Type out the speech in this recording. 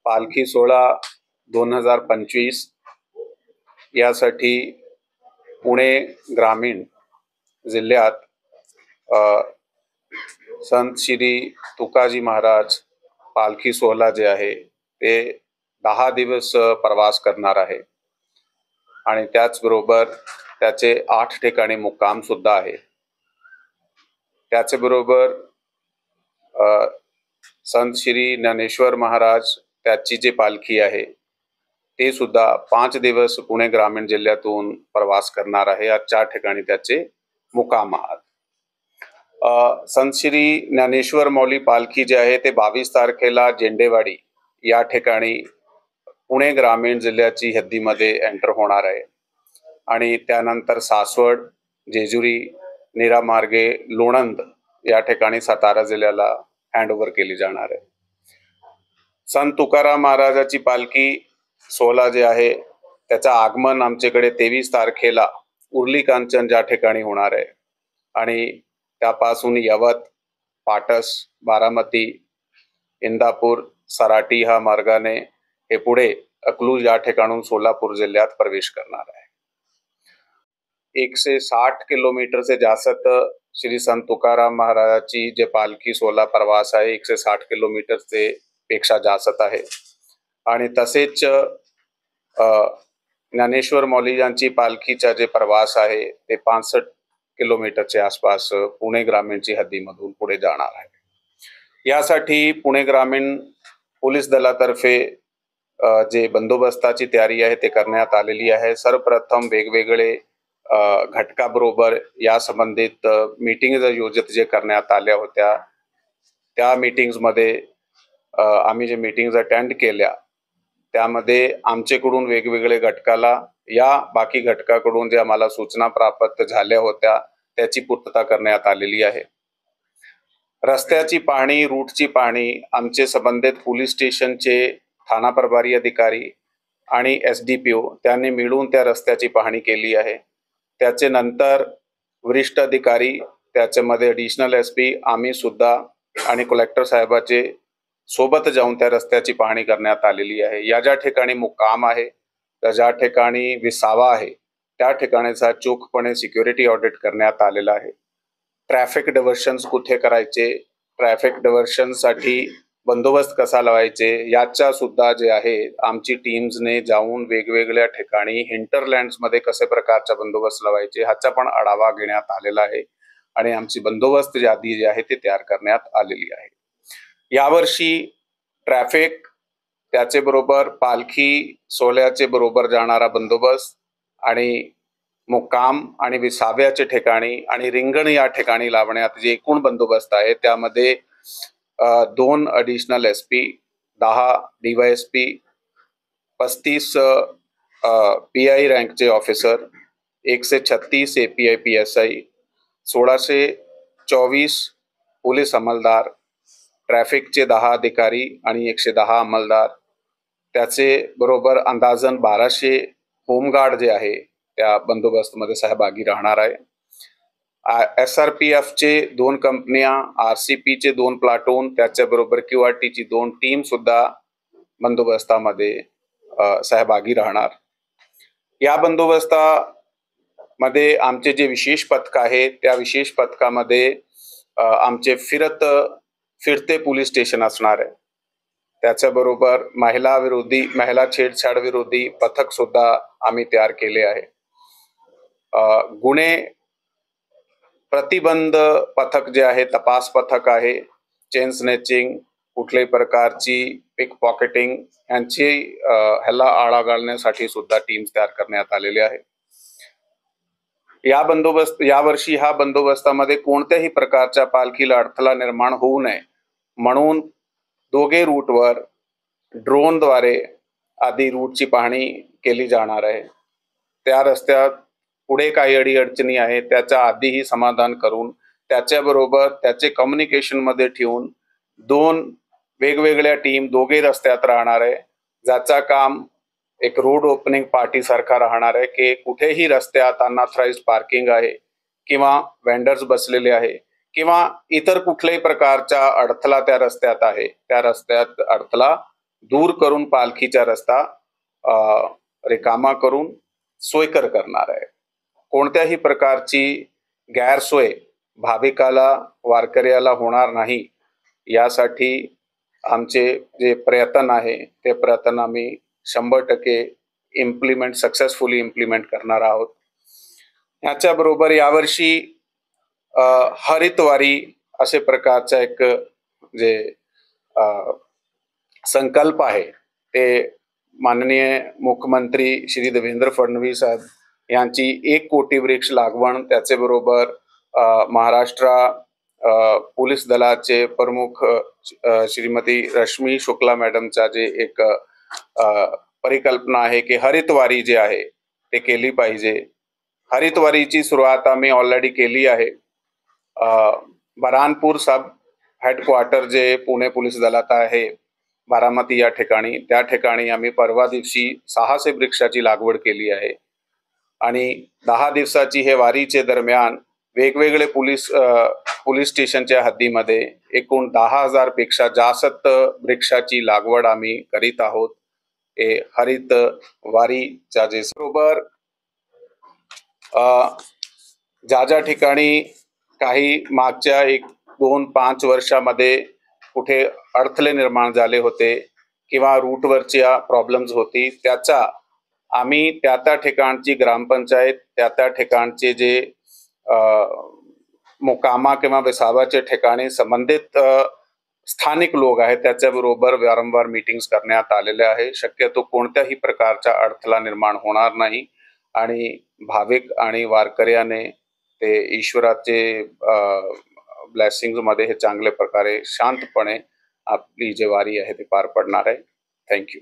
पालखी सोहळा 2025 यासाठी पुणे ग्रामीण जिल्ह्यात संत श्री तुकाजी महाराज पालखी सोहळा जे आहे ते 10 दिवस प्रवास करणार आहे आणि त्याचबरोबर त्याचे 8 ठिकाणी मुक्काम सुद्धा आहे। त्याचबरोबर संत श्री ज्ञानेश्वर महाराज त्याची जी पालखी आहे ते सुद्धा 5 दिवस पुणे ग्रामीण जिल्ह्यातून प्रवास करणार आहे। या 4 ठिकाणी त्याचे मुक्काम आहेत। संत श्री ज्ञानेश्वर माऊली पालखी जे आहे ते 22 तारखेला जेंडेवाडी या ठिकाणी पुणे ग्रामीण जिल्ह्याची हद्दीमध्ये एंटर होणार आहे आणि त्यानंतर सासवड, जेजुरी, नीरामार्गे, लोणंद या ठिकाणी सातारा जिल्ह्याला हँडओव्हर केली जाणार आहे। संत तुकाराम महाराजाची पालखी सोहळा जे आहे त्याचं आगमन आमच्याकडे 23 तारखेला उर्ली कांचन ज्या ठिकाणी होणार आहे आणि त्यापासून यवत, पाटस, बारामती, इंदापूर, सराटी ह्या मार्गाने हे पुढे अकलूज या ठिकाणून सोलापूर जिल्ह्यात प्रवेश करणार आहे। 160 किलोमीटर से जास्त श्री संत तुकाराम महाराजाची जे पालखी सोहळा प्रवास आहे 160 किलोमीटर से पेक्षा जास्त आहे आणि तसेच ज्ञानेश्वर माऊली यांची पालखीचा जे प्रवास आहे ते 65 किलोमीटरच्या आसपास पुणे ग्रामीणची हद्दीमधून पुढे जाणार आहे। यासाठी पुणे ग्रामीण पोलीस दलातर्फे जे बंदोबस्ताची तयारी आहे ते करण्यात आलेली आहे। सर्वप्रथम वेगवेगळे घटकाबरोबर या संबंधित मीटिंग्स आयोजित जे करण्यात आल्या होत्या त्या मीटिंग्समध्ये आम्ही जे मीटिंग्स अटेंड केल्या त्यामध्ये आमच्याकडून वेगवेगळे घटकाला या बाकी घटकाकडून जे आम्हाला सूचना प्राप्त झाल्या होत्या त्याची पूर्तता करण्यात आलेली आहे। रस्त्याची पाहणी, रूटची पाहणी आमचे संबंधित पोलीस स्टेशनचे ठाणा प्रभारी अधिकारी आणि SDPO त्यांनी मिळून त्या रस्त्याची पाहणी केली आहे। त्याचे नंतर वरिष्ठ अधिकारी त्याच्यामध्ये ॲडिशनल SP आम्ही सुद्धा आणि कलेक्टर साहेबाचे सोबत जाऊन त्या रस्त्याची पाहणी करण्यात आलेली आहे। या ज्या ठिकाणी मुक्काम आहे त्या ज्या ठिकाणी विसावा आहे त्या ठिकाणीचा चोखपणे सिक्युरिटी ऑडिट करण्यात आलेला आहे। ट्रॅफिक डायव्हर्शन्स कुठे करायचे, ट्रॅफिक डायव्हर्शनसाठी बंदोबस्त कसा लावायचे याचा सुद्धा जे आहे आमची टीम्सने जाऊन वेगवेगळ्या ठिकाणी हिंटरलँड्समध्ये कसे प्रकारचा बंदोबस्त लावायचे ह्याचा पण आढावा घेण्यात आलेला आहे आणि आमची बंदोबस्त यादी जी आहे ती तयार करण्यात आलेली आहे। यावर्षी ट्रॅफिक त्याचे बरोबर पालखी सोहळ्याचे बरोबर जाणारा बंदोबस्त आणि मुक्काम आणि विसाव्याचे ठिकाणी आणि रिंगण या ठिकाणी लावण्यात जे एकूण बंदोबस्त आहे त्यामध्ये 2 ॲडिशनल SP, 10 DYSP, 35 PI रँकचे ऑफिसर, 136 API PSI, 1624 पोलीस अंमलदार, ट्रॅफिकचे 10 अधिकारी आणि 110 अंमलदार, त्याचे बरोबर अंदाजन 1200 होमगार्ड जे आहे त्या बंदोबस्तमध्ये सहभागी राहणार आहे। SRPF चे 2 कंपन्या, RCP चे 2 प्लाटून, त्याच्याबरोबर QRT ची 2 टीम सुद्धा बंदोबस्तामध्ये सहभागी राहणार। या बंदोबस्तामध्ये आमचे जे विशेष पथक आहे त्या विशेष पथकामध्ये आमचे फिरते पोलीस स्टेशन असणार आहे। त्याच्याबरोबर महिला छेडछाड विरोधी पथक सुद्धा आम्ही तयार केले आहे। गुन्हे प्रतिबंध पथक जे आहे, तपास पथक आहे, चेन स्नॅचिंग, कुठल्याही प्रकारची पिक पॉकेटिंग यांची ह्याला आळा घालण्यासाठी सुद्धा टीम्स तयार करण्यात आलेले आहे। यावर्षी ह्या बंदोबस्तामध्ये कोणत्याही प्रकारच्या पालखीला अडथळा निर्माण होऊ नये म्हणून दोघे रूटवर ड्रोनद्वारे आधी रूटची पाहणी केली जाणार आहे। त्या रस्त्यात पुढे काही अडीअडचणी आहे त्याच्या आधीही समाधान करून त्याच्याबरोबर त्याचे कम्युनिकेशन मध्ये ठेवून 2 वेगवेगळ्या टीम दोघे रस्त्यात राहणार आहे, ज्याचा काम एक रोड ओपनिंग पार्टी सारखा राहणार आहे की कुठेही रस्त्यात अनऑथराइज्ड पार्किंग आहे किंवा वेंडर्स बसलेले आहे किंवा इतर कुठल्याही प्रकारचा अडथळा त्या रस्त्यात आहे त्या रस्त्यात अडथळा दूर करून पालखीचा रस्ता रिकामा करून सोयकर करणार आहे. कोणत्याही प्रकारची गैरसोय भाविकाला वारकऱ्याला होणार नाही यासाठी आमचे जे प्रयत्न आहे ते प्रयत्न आम्ही 100% सक्सेसफुली इम्प्लिमेंट करणार आहोत. याच्याबरोबर यावर्षी हरितवारी असे प्रकारचा एक जे संकल्प आहे ते माननीय मुख्यमंत्री श्री देवेंद्र फडणवीस साहेब यांची 1 कोटी वृक्ष लागवण, त्याचे बरोबर महाराष्ट्र पोलीस दलाचे प्रमुख श्रीमती रश्मी शुक्ला मॅडमचा जे एक परिकल्पना आहे की हरितवारी जे आहे ते केली पाहिजे. हरितवारीची सुरुवात आम्ही ऑलरेडी केली आहे. बऱ्हाणपूर सब हेडक्वार्टर जे पुणे पोलीस दलात आहे बारामती या ठिकाणी, त्या ठिकाणी आम्ही परवा दिवशी 600 वृक्षाची लागवड केली आहे आणि 10 दिवसाची हे वारीचे दरम्यान वेगवेगळे पोलीस स्टेशनच्या हद्दीमध्ये एकूण 10,000 पेक्षा जास्त वृक्षाची लागवड आम्ही करीत आहोत. हे हरित वारीच्या जे बरोबर ज्या ठिकाणी काही मागच्या 1-2-5 वर्षामध्ये कुठे अडथळे निर्माण झाले होते किंवा रूटवरच्या प्रॉब्लेम्स होती, त्याचा आम्ही त्या ठिकाणची ग्रामपंचायत त्या ठिकाणचे जे मुकामा किंवा विसावाचे ठिकाणी संबंधित स्थानिक लोक आहेत त्याच्याबरोबर वारंवार मीटिंग्स करण्यात आलेले आहे. शक्यतो कोणत्याही प्रकारचा अडथळा निर्माण होणार नाही आणि भाविक आणि वारकऱ्याने ते ईश्वराचे ब्लेसिंग्स मध्ये हे चांगल्या प्रकारे शांतपणे आपली जे वारी आहे ते पार पडणार आहे. थँक्यू.